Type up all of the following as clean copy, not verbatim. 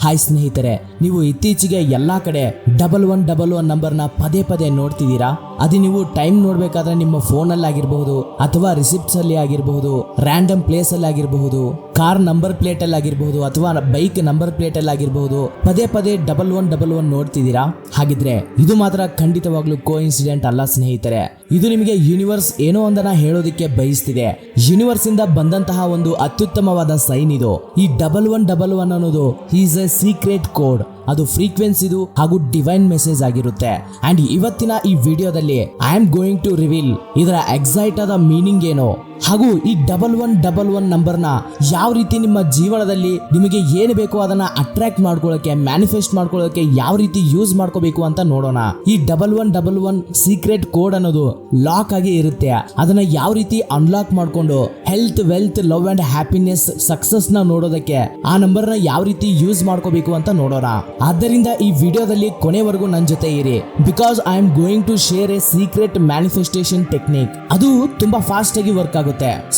Hi ಸ್ನೇಹಿತರೆ, ನೀವು ಇತ್ತೀಚೆಗೆ ಎಲ್ಲಾ ಕಡೆ 1111 ನಂಬರ್ನ ಪದೇ ಪದೇ ನೋಡ್ತಿದ್ದೀರಾ. ಅದು ನೀವು ಟೈಮ್ ನೋಡ್ಬೇಕಾದ್ರೆ ನಿಮ್ಮ ಫೋನಲ್ಲಿ ಆಗಿರಬಹುದು, ಅಥವಾ ರಿಸಿಪ್ಟ್ಸ್ ಅಲ್ಲಿ ಆಗಿರಬಹುದು, ರ್ಯಾಂಡಮ್ ಪ್ಲೇಸ್ ಅಲ್ಲಿ ಆಗಿರಬಹುದು, ಕಾರ್ ನಂಬರ್ ಪ್ಲೇಟ್ ಅಲ್ಲಿ ಆಗಿರಬಹುದು, ಅಥವಾ ಬೈಕ್ ನಂಬರ್ ಪ್ಲೇಟ್ ಅಲ್ಲಿ ಆಗಿರಬಹುದು, ಪದೇ ಪದೇ 1111 ನೋಡ್ತಿದ್ದೀರಾ. ಹಾಗಿದ್ರೆ ಇದು ಮಾತ್ರ ಖಂಡಿತವಾಗ್ಲೂ ಕೋ ಇನ್ಸಿಡೆಂಟ್ ಅಲ್ಲ ಸ್ನೇಹಿತರೆ. ಇದು ನಿಮಗೆ ಯೂನಿವರ್ಸ್ ಏನೋ ಒಂದನ್ನ ಹೇಳೋದಕ್ಕೆ ಬಯಸ್ತಿದೆ. ಯೂನಿವರ್ಸ್ ಇಂದ ಬಂದಂತಹ ಒಂದು ಅತ್ಯುತ್ತಮವಾದ ಸೈನ್ ಇದು. ಈ 1111 ಅನ್ನೋದು ಈಸ್ ಎ ಸೀಕ್ರೆಟ್ ಕೋಡ್. ಅದು ಫ್ರೀಕ್ವೆನ್ಸಿದು ಹಾಗೂ ಡಿವೈನ್ ಮೆಸೇಜ್ ಆಗಿರುತ್ತೆ. ಅಂಡ್ ಇವತ್ತಿನ ಈ ವಿಡಿಯೋದಲ್ಲಿ I am going to reveal ಇದರ ಎಕ್ಸೈಟ್ ಆದ ಮೀನಿಂಗ್ ಏನು, ಹಾಗೂ ಈ 1111 ನಂಬರ್ನ ಯಾವ ರೀತಿ ನಿಮ್ಮ ಜೀವನದಲ್ಲಿ ನಿಮಗೆ ಏನು ಬೇಕೋ ಅದನ್ನ ಅಟ್ರಾಕ್ಟ್ ಮಾಡ್ಕೊಳ್ಳೋಕೆ, ಮ್ಯಾನಿಫೆಸ್ಟ್ ಮಾಡ್ಕೊಳ್ಳೋಕೆ ಯಾವ ರೀತಿ ಯೂಸ್ ಮಾಡ್ಕೋಬೇಕು ಅಂತ ನೋಡೋಣ. ಈ 1111 ಸೀಕ್ರೆಟ್ ಕೋಡ್ ಅನ್ನೋದು ಲಾಕ್ ಆಗಿ ಇರುತ್ತೆ. ಅದನ್ನ ಯಾವ ರೀತಿ ಅನ್ಲಾಕ್ ಮಾಡ್ಕೊಂಡು health, wealth, love and happiness, success ನ ನೋಡೋದಕ್ಕೆ ಆ ನಂಬರ್ನ ಯಾವ ರೀತಿ ಯೂಸ್ ಮಾಡ್ಕೋಬೇಕು ಅಂತ ನೋಡೋಣ. ಆದ್ದರಿಂದ ಈ ವಿಡಿಯೋದಲ್ಲಿ ಕೊನೆವರೆಗೂ ನನ್ನ ಜೊತೆ ಇರಿ, because I am going to share a secret manifestation technique. ಅದು ತುಂಬಾ ಫಾಸ್ಟ್ ಆಗಿ ವರ್ಕ್ ಆಗುತ್ತೆ.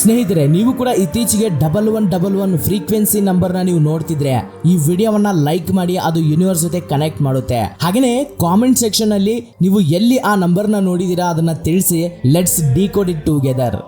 ಸ್ನೇಹಿತರೆ, ನೀವು ಕೂಡ ಇತ್ತೀಚೆಗೆ 1111 ಫ್ರೀಕ್ವೆನ್ಸಿ ನಂಬರ್ನ ನೀವು ನೋಡ್ತಿದ್ರೆ ಈ ವಿಡಿಯೋವನ್ನ ಲೈಕ್ ಮಾಡಿ, ಅದು ಯೂನಿವರ್ಸ್ ಜೊತೆ ಕನೆಕ್ಟ್ ಮಾಡುತ್ತೆ. ಹಾಗೇನೆ ಕಾಮೆಂಟ್ ಸೆಕ್ಷನ್ ಅಲ್ಲಿ ನೀವು ಎಲ್ಲಿ ಆ ನಂಬರ್ನ ನೋಡಿದೀರಾ ಅದನ್ನ ತಿಳಿಸಿ. Let's decode it together.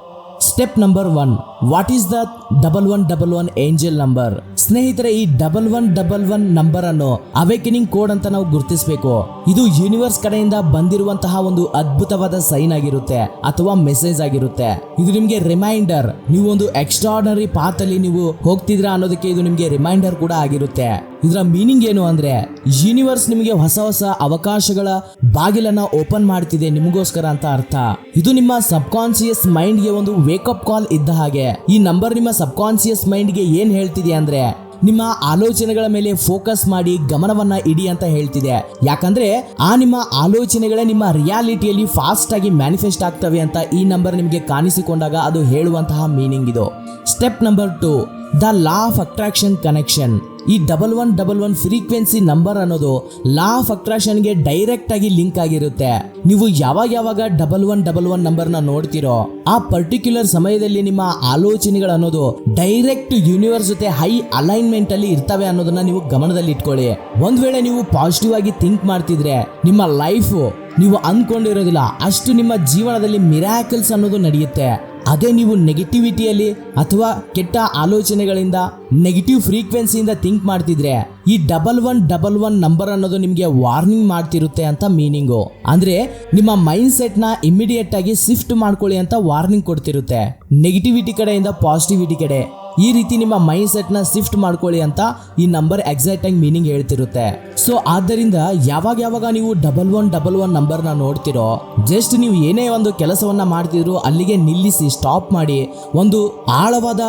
Step number 1, what is the 1111 angel number? ಸ್ನೇಹಿತರೆ, ಈ 1111 ನಂಬರ್ ಅನ್ನು ಅವೇಕನಿಂಗ್ ಕೋಡ್ ಅಂತ ನಾವು ಗುರುತಿಸಬೇಕು. ಇದು ಯೂನಿವರ್ಸ್ ಕಡೆಯಿಂದ ಬಂದಿರುವಂತಹ ಒಂದು ಅದ್ಭುತವಾದ ಸೈನ್ ಆಗಿರುತ್ತೆ ಅಥವಾ ಮೆಸೇಜ್ ಆಗಿರುತ್ತೆ. ಇದು ನಿಮಗೆ ರಿಮೈಂಡರ್, ನೀವು ಒಂದು ಎಕ್ಸ್ಟ್ರಾರ್ಡಿನರಿ ಪಾತ್ ಅಲ್ಲಿ ನೀವು ಹೋಗ್ತಿದ್ರಾ ಅನ್ನೋದಕ್ಕೆ ಇದು ನಿಮಗೆ ರಿಮೈಂಡರ್ ಕೂಡ ಆಗಿರುತ್ತೆ. ಇದರ ಮೀನಿಂಗ್ ಏನು ಅಂದ್ರೆ, ಯೂನಿವರ್ಸ್ ನಿಮಗೆ ಹೊಸ ಹೊಸ ಅವಕಾಶಗಳ ಬಾಗಿಲನ್ನ ಓಪನ್ ಮಾಡ್ತಿದೆ ನಿಮಗೋಸ್ಕರ ಅಂತ ಅರ್ಥ. ಇದು ನಿಮ್ಮ ಸಬ್ ಕಾನ್ಸಿಯಸ್ ಮೈಂಡ್ ಗೆ ಒಂದು ವೇಕಪ್ ಕಾಲ್ ಇದ್ದ ಹಾಗೆ. ಈ ನಂಬರ್ ನಿಮ್ಮ ಸಬ್ ಕಾನ್ಸಿಯಸ್ ಮೈಂಡ್ ಗೆ ಏನ್ ಹೇಳ್ತಿದೆ ಅಂದ್ರೆ, ನಿಮ್ಮ ಆಲೋಚನೆಗಳ ಮೇಲೆ ಫೋಕಸ್ ಮಾಡಿ ಗಮನವನ್ನ ಇಡಿ ಅಂತ ಹೇಳ್ತಿದೆ. ಯಾಕಂದ್ರೆ ಆ ನಿಮ್ಮ ಆಲೋಚನೆಗಳೇ ನಿಮ್ಮ ರಿಯಾಲಿಟಿಯಲ್ಲಿ ಫಾಸ್ಟ್ ಆಗಿ ಮ್ಯಾನಿಫೆಸ್ಟ್ ಆಗ್ತವೆ ಅಂತ ಈ ನಂಬರ್ ನಿಮಗೆ ಕಾಣಿಸಿಕೊಂಡಾಗ ಅದು ಹೇಳುವಂತಹ ಮೀನಿಂಗ್ ಇದು. Step number 2, the law of attraction connection. ಈ 1111 ಫ್ರೀಕ್ವೆನ್ಸಿ ನಂಬರ್ ಅನ್ನೋದು ಲಾ ಆಫ್ ಅಟ್ರಾಕ್ಷನ್ ಗೆ ಡೈರೆಕ್ಟ್ ಆಗಿ ಲಿಂಕ್ ಆಗಿರುತ್ತೆ. ನೀವು ಯಾವಾಗ 1111 ನಂಬರ್ನ ನೋಡ್ತಿರೋ ಆ ಪರ್ಟಿಕ್ಯುಲರ್ ಸಮಯದಲ್ಲಿ ನಿಮ್ಮ ಆಲೋಚನೆಗಳು ಅನ್ನೋದು ಡೈರೆಕ್ಟ್ ಯೂನಿವರ್ಸ್ ಜೊತೆ ಹೈ ಅಲೈನ್ಮೆಂಟ್ ಅಲ್ಲಿ ಇರ್ತವೆ ಅನ್ನೋದನ್ನ ನೀವು ಗಮನದಲ್ಲಿ ಇಟ್ಕೊಳ್ಳಿ. ಒಂದ್ ವೇಳೆ ನೀವು ಪಾಸಿಟಿವ್ ಆಗಿ ಥಿಂಕ್ ಮಾಡ್ತಿದ್ರೆ ನಿಮ್ಮ ಲೈಫ್ ನೀವು ಅಂದ್ಕೊಂಡಿರೋದಿಲ್ಲ ಅಷ್ಟು ನಿಮ್ಮ ಜೀವನದಲ್ಲಿ ಮಿರಾಕಲ್ಸ್ ಅನ್ನೋದು ನಡೆಯುತ್ತೆ. ಅದೇ ನೀವು ನೆಗೆಟಿವಿಟಿಯಲ್ಲಿ ಅಥವಾ ಕೆಟ್ಟ ಆಲೋಚನೆಗಳಿಂದ, ನೆಗೆಟಿವ್ ಫ್ರೀಕ್ವೆನ್ಸಿಯಿಂದ ಥಿಂಕ್ ಮಾಡ್ತಿದ್ರೆ ಈ 1111 ನಂಬರ್ ಅನ್ನೋದು ನಿಮಗೆ ವಾರ್ನಿಂಗ್ ಮಾಡ್ತಿರುತ್ತೆ ಅಂತ ಮೀನಿಂಗು. ಅಂದ್ರೆ ನಿಮ್ಮ ಮೈಂಡ್ ಸೆಟ್ ನ ಇಮಿಡಿಯೇಟ್ ಆಗಿ ಶಿಫ್ಟ್ ಮಾಡ್ಕೊಳ್ಳಿ ಅಂತ ವಾರ್ನಿಂಗ್ ಕೊಡ್ತಿರುತ್ತೆ. ನೆಗೆಟಿವಿಟಿ ಕಡೆಯಿಂದ ಪಾಸಿಟಿವಿಟಿ ಕಡೆ ಈ ರೀತಿ ನಿಮ್ಮ ಮೈಂಡ್ ಸೆಟ್ ನ ಶಿಫ್ಟ್ ಮಾಡ್ಕೊಳ್ಳಿ ಅಂತ ಈ ನಂಬರ್ ಎಕ್ಸಾಕ್ಟ್ ಆಗಿ ಮೀನಿಂಗ್ ಹೇಳ್ತಿರುತ್ತೆ. ಸೊ ಆದ್ದರಿಂದ ಯಾವಾಗ ನೀವು 1111 ನಂಬರ್ನ ನೋಡ್ತಿರೋ, ಜಸ್ಟ್ ನೀವು ಏನೇ ಒಂದು ಕೆಲಸವನ್ನ ಮಾಡ್ತಿದ್ರು ಅಲ್ಲಿಗೆ ನಿಲ್ಲಿಸಿ, ಸ್ಟಾಪ್ ಮಾಡಿ, ಒಂದು ಆಳವಾದ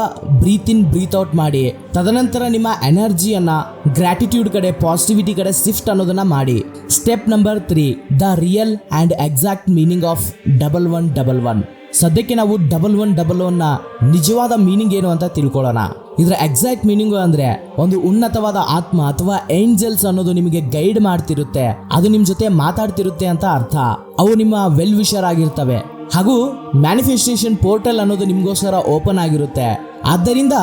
ಬ್ರೀತ್ ಇನ್ ಬ್ರೀತ್ ಔಟ್ ಮಾಡಿ, ತದನಂತರ ನಿಮ್ಮ ಎನರ್ಜಿಯನ್ನ ಗ್ರಾಟಿಟ್ಯೂಡ್ ಕಡೆ, ಪಾಸಿಟಿವಿಟಿ ಕಡೆ ಶಿಫ್ಟ್ ಅನ್ನೋದನ್ನ ಮಾಡಿ. Step number 3, the real and exact meaning of 1111. ಸದ್ಯಕ್ಕೆ ನಾವು 1111 ನ ನಿಜವಾದ ಮೀನಿಂಗ್ ಏನು ಅಂತ ತಿಳ್ಕೊಳ್ಳೋಣ. ಇದರ ಎಕ್ಸಾಕ್ಟ್ ಮೀನಿಂಗ್ ಅಂದ್ರೆ, ಒಂದು ಉನ್ನತವಾದ ಆತ್ಮ ಅಥವಾ ಏಂಜಲ್ಸ್ ಅನ್ನೋದು ನಿಮಗೆ ಗೈಡ್ ಮಾಡ್ತಿರುತ್ತೆ, ಅದು ನಿಮ್ ಜೊತೆ ಮಾತಾಡ್ತಿರುತ್ತೆ ಅಂತ ಅರ್ಥ. ಅವು ನಿಮ್ಮ ವೆಲ್ ವಿಷರ್ ಆಗಿರ್ತವೆ, ಹಾಗೂ ಮ್ಯಾನಿಫೆಸ್ಟೇಷನ್ ಪೋರ್ಟಲ್ ಅನ್ನೋದು ನಿಮ್ಗೋಸ್ಕರ ಓಪನ್ ಆಗಿರುತ್ತೆ. ಆದ್ದರಿಂದ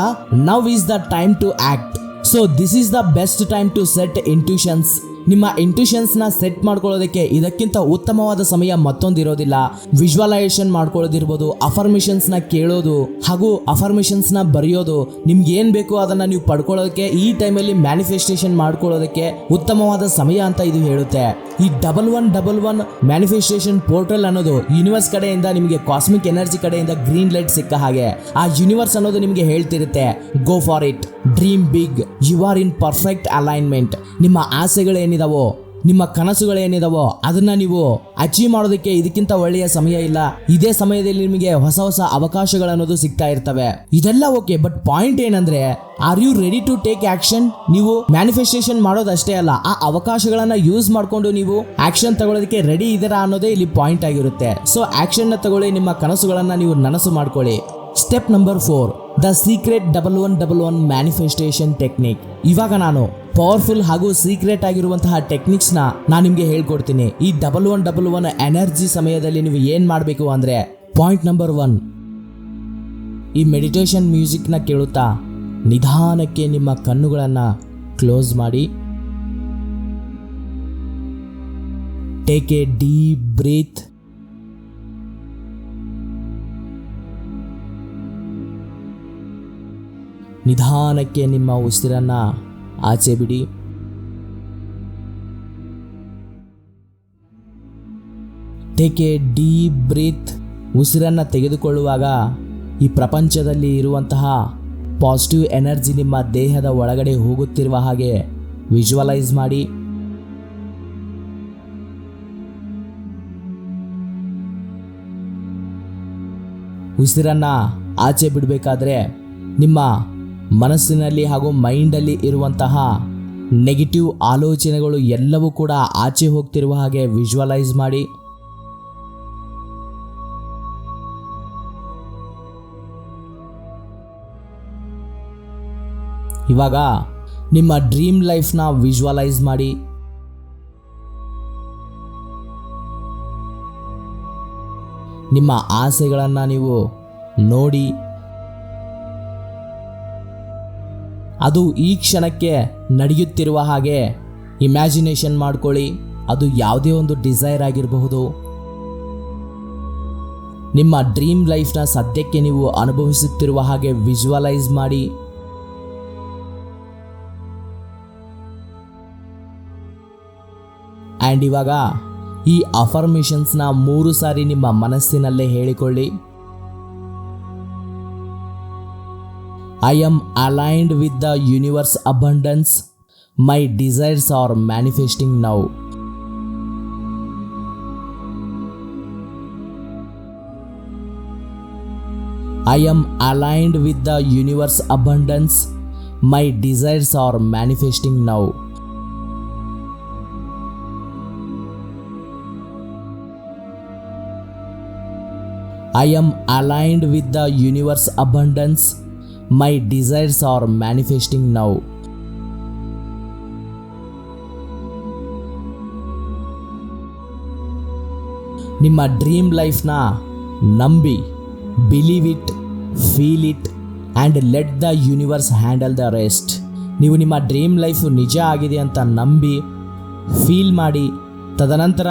now is the time to act. So this is the best time to set intuitions. ನಿಮ್ಮ ಇಂಟ್ಯೂಷನ್ಸ್ ನ ಸೆಟ್ ಮಾಡ್ಕೊಳ್ಳೋದಕ್ಕೆ ಇದಕ್ಕಿಂತ ಉತ್ತಮವಾದ ಸಮಯ ಮತ್ತೊಂದಿರೋದಿಲ್ಲ. ವಿಜುವಲೈಸೇಷನ್ ಮಾಡ್ಕೊಳ್ಳೋದಿರ್ಬೋದು, ಅಫರ್ಮೇಷನ್ಸ್ ನ ಕೇಳೋದು ಹಾಗೂ ಅಫರ್ಮೇಷನ್ಸ್ ನ ಬರೆಯೋದು, ನಿಮ್ಗೆ ಏನ್ ಬೇಕೋ ಅದನ್ನ ನೀವು ಪಡ್ಕೊಳ್ಳೋದಕ್ಕೆ, ಈ ಟೈಮಲ್ಲಿ ಮ್ಯಾನಿಫೆಸ್ಟೇಷನ್ ಮಾಡ್ಕೊಳ್ಳೋದಕ್ಕೆ ಉತ್ತಮವಾದ ಸಮಯ ಅಂತ ಇದು ಹೇಳುತ್ತೆ. ಈ 1111 ಮ್ಯಾನಿಫೆಸ್ಟೇಷನ್ ಪೋರ್ಟಲ್ ಅನ್ನೋದು ಯೂನಿವರ್ಸ್ ಕಡೆಯಿಂದ ನಿಮಗೆ ಕಾಸ್ಮಿಕ್ ಎನರ್ಜಿ ಕಡೆಯಿಂದ ಗ್ರೀನ್ ಲೈಟ್ ಸಿಕ್ಕ ಹಾಗೆ ಆ ಯೂನಿವರ್ಸ್ ಅನ್ನೋದು ನಿಮಗೆ ಹೇಳ್ತಿರುತ್ತೆ, go for it, dream big, you are in perfect alignment. ನಿಮ್ಮ ಆಸೆಗಳೇನಿದಾವೋ, ನಿಮ್ಮ ಕನಸುಗಳೇನಿದಾವೋ ಅದನ್ನ ನೀವು ಅಚೀವ್ ಮಾಡೋದಕ್ಕೆ ಇದಕ್ಕಿಂತ ಒಳ್ಳೆಯ ಸಮಯ ಇಲ್ಲ. ಇದೇ ಸಮಯದಲ್ಲಿ ನಿಮಗೆ ಹೊಸ ಹೊಸ ಅವಕಾಶಗಳನ್ನೋದು ಸಿಗ್ತಾ ಇರ್ತವೆ. ಇದೆಲ್ಲ ಓಕೆ, ಬಟ್ ಪಾಯಿಂಟ್ ಏನಂದ್ರೆ, are you ready to take action? ನೀವು ಮ್ಯಾನಿಫೆಸ್ಟೇಷನ್ ಮಾಡೋದಷ್ಟೇ ಅಲ್ಲ, ಆ ಅವಕಾಶಗಳನ್ನ ಯೂಸ್ ಮಾಡ್ಕೊಂಡು ನೀವು ಆಕ್ಷನ್ ತಗೊಳ್ಳೋದಕ್ಕೆ ರೆಡಿ ಇದ್ದೀರಾ ಅನ್ನೋದೇ ಇಲ್ಲಿ ಪಾಯಿಂಟ್ ಆಗಿರುತ್ತೆ. ಸೊ ಆಕ್ಷನ್ ನ ತಗೊಳ್ಳಿ, ನಿಮ್ಮ ಕನಸುಗಳನ್ನ ನೀವು ನನಸು ಮಾಡ್ಕೊಳ್ಳಿ. Step number 4, the secret 1111 manifestation technique. ಇವಾಗ ನಾನು ಪವರ್ಫುಲ್ ಹಾಗೂ ಸೀಕ್ರೆಟ್ ಆಗಿರುವಂತಹ ಟೆಕ್ನಿಕ್ಸ್ ನಾನು ನಿಮ್ಗೆ ಹೇಳ್ಕೊಡ್ತೀನಿ. ಈ 1111 ಎನರ್ಜಿ ಸಮಯದಲ್ಲಿ ನೀವು ಏನ್ ಮಾಡಬೇಕು ಅಂದ್ರೆ, ಪಾಯಿಂಟ್ ನಂಬರ್ 1, ಈ ಮೆಡಿಟೇಷನ್ ಮ್ಯೂಸಿಕ್ ನ ಕೇಳುತ್ತಾ ನಿಧಾನಕ್ಕೆ ನಿಮ್ಮ ಕಣ್ಣುಗಳನ್ನ ಕ್ಲೋಸ್ ಮಾಡಿ. Take A deep breath. ನಿಧಾನಕ್ಕೆ ನಿಮ್ಮ ಉಸಿರನ್ನು ಆಚೆ ಬಿಡಿ. Take A deep breath. ಉಸಿರನ್ನು ತೆಗೆದುಕೊಳ್ಳುವಾಗ ಈ ಪ್ರಪಂಚದಲ್ಲಿ ಇರುವಂತಹ ಪಾಸಿಟಿವ್ ಎನರ್ಜಿ ನಿಮ್ಮ ದೇಹದ ಒಳಗಡೆ ಹೋಗುತ್ತಿರುವ ಹಾಗೆ ವಿಜುವಲೈಸ್ ಮಾಡಿ. ಉಸಿರನ್ನು ಆಚೆ ಬಿಡಬೇಕಾದ್ರೆ ನಿಮ್ಮ ಮನಸ್ಸಿನಲ್ಲಿ ಹಾಗೂ ಮೈಂಡಲ್ಲಿ ಇರುವಂತಹ ನೆಗೆಟಿವ್ ಆಲೋಚನೆಗಳು ಎಲ್ಲವೂ ಕೂಡ ಆಚೆ ಹೋಗ್ತಿರುವ ಹಾಗೆ ವಿಜುವಲೈಸ್ ಮಾಡಿ. ಇವಾಗ ನಿಮ್ಮ ಡ್ರೀಮ್ ಲೈಫ್ನ ವಿಜುವಲೈಸ್ ಮಾಡಿ. ನಿಮ್ಮ ಆಸೆಗಳನ್ನು ನೀವು ನೋಡಿ. ಅದು ಈ ಕ್ಷಣಕ್ಕೆ ನಡೆಯುತ್ತಿರುವ ಹಾಗೆ ಇಮ್ಯಾಜಿನೇಷನ್ ಮಾಡ್ಕೊಳ್ಳಿ. ಅದು ಯಾವುದೇ ಒಂದು ಡಿಸೈರ್ ಆಗಿರಬಹುದು. ನಿಮ್ಮ ಡ್ರೀಮ್ ಲೈಫ್ನ ಸದ್ಯಕ್ಕೆ ನೀವು ಅನುಭವಿಸುತ್ತಿರುವ ಹಾಗೆ ವಿಜುವಲೈಸ್ ಮಾಡಿ. ಆ್ಯಂಡ್ ಇವಾಗ ಈ ಅಫರ್ಮೇಷನ್ಸ್ನ 3 ಸಾರಿ ನಿಮ್ಮ ಮನಸ್ಸಿನಲ್ಲೇ ಹೇಳಿಕೊಳ್ಳಿ. I am aligned with the universe abundance. My desires are manifesting now. I am aligned with the universe abundance. My desires are manifesting now. I am aligned with the universe abundance. My desires are manifesting now. ನಿಮ್ಮ dream ಲೈಫ್ನ ನಂಬಿ, believe it, feel it and let the universe handle the rest. ನೀವು ನಿಮ್ಮ dream life ನಿಜ ಆಗಿದೆ ಅಂತ ನಂಬಿ, feel ಮಾಡಿ, ತದನಂತರ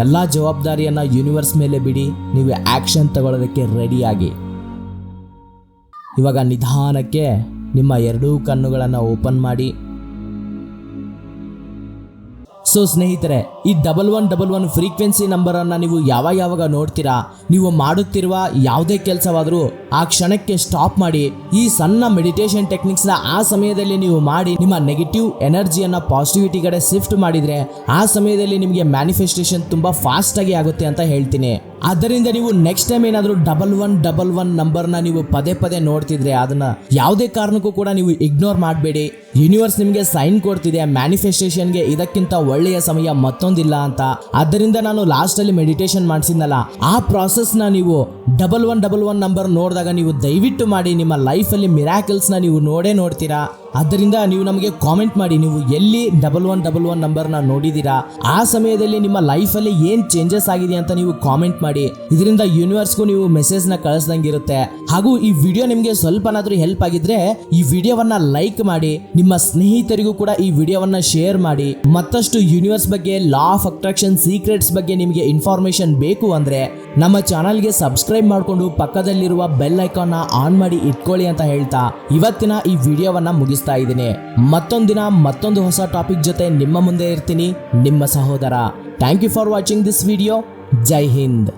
ಎಲ್ಲ ಜವಾಬ್ದಾರಿಯನ್ನು ಯೂನಿವರ್ಸ್ ಮೇಲೆ ಬಿಡಿ. ನೀವು ಆ್ಯಕ್ಷನ್ ತಗೊಳ್ಳೋದಕ್ಕೆ ರೆಡಿಯಾಗಿ. ಇವಾಗ ನಿಧಾನಕ್ಕೆ ನಿಮ್ಮ 2 ಕಣ್ಣುಗಳನ್ನು ಓಪನ್ ಮಾಡಿ. ಸೊ ಸ್ನೇಹಿತರೆ, ಈ 1111 ಫ್ರೀಕ್ವೆನ್ಸಿ ನಂಬರನ್ನು ನೀವು ಯಾವಾಗ ನೋಡ್ತೀರಾ, ನೀವು ಮಾಡುತ್ತಿರುವ ಯಾವುದೇ ಕೆಲಸವಾದರೂ ಆ ಕ್ಷಣಕ್ಕೆ ಸ್ಟಾಪ್ ಮಾಡಿ. ಈ ಸಣ್ಣ ಮೆಡಿಟೇಷನ್ ಟೆಕ್ನಿಕ್ಸ್ನ ಆ ಸಮಯದಲ್ಲಿ ನೀವು ಮಾಡಿ ನಿಮ್ಮ ನೆಗೆಟಿವ್ ಎನರ್ಜಿಯನ್ನು ಪಾಸಿಟಿವಿಟಿ ಕಡೆ ಶಿಫ್ಟ್ ಮಾಡಿದರೆ ಆ ಸಮಯದಲ್ಲಿ ನಿಮಗೆ ಮ್ಯಾನಿಫೆಸ್ಟೇಷನ್ ತುಂಬ ಫಾಸ್ಟಾಗಿ ಆಗುತ್ತೆ ಅಂತ ಹೇಳ್ತೀನಿ. ಆದ್ದರಿಂದ ನೀವು ನೆಕ್ಸ್ಟ್ ಟೈಮ್ ಏನಾದರೂ 1111 ನಂಬರ್ನ ನೀವು ಪದೇ ನೋಡ್ತಿದ್ರೆ ಅದನ್ನು ಯಾವುದೇ ಕಾರಣಕ್ಕೂ ಕೂಡ ನೀವು ಇಗ್ನೋರ್ ಮಾಡಬೇಡಿ. ಯೂನಿವರ್ಸ್ ನಿಮಗೆ ಸೈನ್ ಕೊಡ್ತಿದೆ, ಮ್ಯಾನಿಫೆಸ್ಟೇಷನ್ಗೆ ಇದಕ್ಕಿಂತ ಒಳ್ಳೆಯ ಸಮಯ ಮತ್ತೊಂದಿಲ್ಲ ಅಂತ. ಆದ್ದರಿಂದ ನಾನು ಲಾಸ್ಟಲ್ಲಿ ಮೆಡಿಟೇಷನ್ ಮಾಡಿಸಿದ್ನಲ್ಲ, ಆ ಪ್ರಾಸೆಸ್ನ ನೀವು 1111 ನಂಬರ್ ನೋಡಿದಾಗ ನೀವು ದಯವಿಟ್ಟು ಮಾಡಿ. ನಿಮ್ಮ ಲೈಫಲ್ಲಿ ಮಿರಾಕಲ್ಸ್ನ ನೀವು ನೋಡ್ತೀರಾ. ಆದ್ದರಿಂದ ನೀವು ನಮಗೆ ಕಾಮೆಂಟ್ ಮಾಡಿ, ನೀವು ಎಲ್ಲಿ 1111 ನಂಬರ್ನ ನೋಡಿದ್ದೀರಾ, ಆ ಸಮಯದಲ್ಲಿ ನಿಮ್ಮ ಲೈಫಲ್ಲಿ ಏನು ಚೇಂಜಸ್ ಆಗಿದೆ ಅಂತ ನೀವು ಕಾಮೆಂಟ್ ಮಾಡಿ. ಇದರಿಂದ ಯೂನಿವರ್ಸ್ಗೂ ನೀವು ಮೆಸೇಜ್ನ ಕಳಿಸ್ದಂಗಿರುತ್ತೆ. ಹಾಗೂ ಈ ವಿಡಿಯೋ ನಿಮಗೆ ಸ್ವಲ್ಪನಾದ್ರೂ ಹೆಲ್ಪ್ ಆಗಿದ್ರೆ ಈ ವಿಡಿಯೋವನ್ನ ಲೈಕ್ ಮಾಡಿ, ನಿಮ್ಮ ಸ್ನೇಹಿತರಿಗೂ ಕೂಡ ಈ ವಿಡಿಯೋವನ್ನ ಶೇರ್ ಮಾಡಿ. ಮತ್ತಷ್ಟು ಯೂನಿವರ್ಸ್ ಬಗ್ಗೆ, ಲಾ ಆಫ್ ಅಟ್ರಾಕ್ಷನ್ ಸೀಕ್ರೆಟ್ಸ್ ಬಗ್ಗೆ ನಿಮಗೆ ಇನ್ಫಾರ್ಮೇಶನ್ ಬೇಕು ಅಂದ್ರೆ ನಮ್ಮ ಚಾನಲ್ಗೆ ಸಬ್ಸ್ಕ್ರೈಬ್ ಮಾಡಿಕೊಂಡು ಪಕ್ಕದಲ್ಲಿರುವ ಬೆಲ್ ಐಕಾನ್ನ ಆನ್ ಮಾಡಿ ಇಟ್ಕೊಳ್ಳಿ ಅಂತ ಹೇಳ್ತಾ ಇವತ್ತಿನ ಈ ವಿಡಿಯೋವನ್ನ ಮುಗಿಸ್ತಾ ಇದ್ದೀನಿ. ಮತ್ತೊಂದು ದಿನ ಮತ್ತೊಂದು ಹೊಸ ಟಾಪಿಕ್ ಜೊತೆ ನಿಮ್ಮ ಮುಂದೆ ಇರ್ತೀನಿ, ನಿಮ್ಮ ಸಹೋದರ. Thank you for watching this video. ಜೈ ಹಿಂದ್.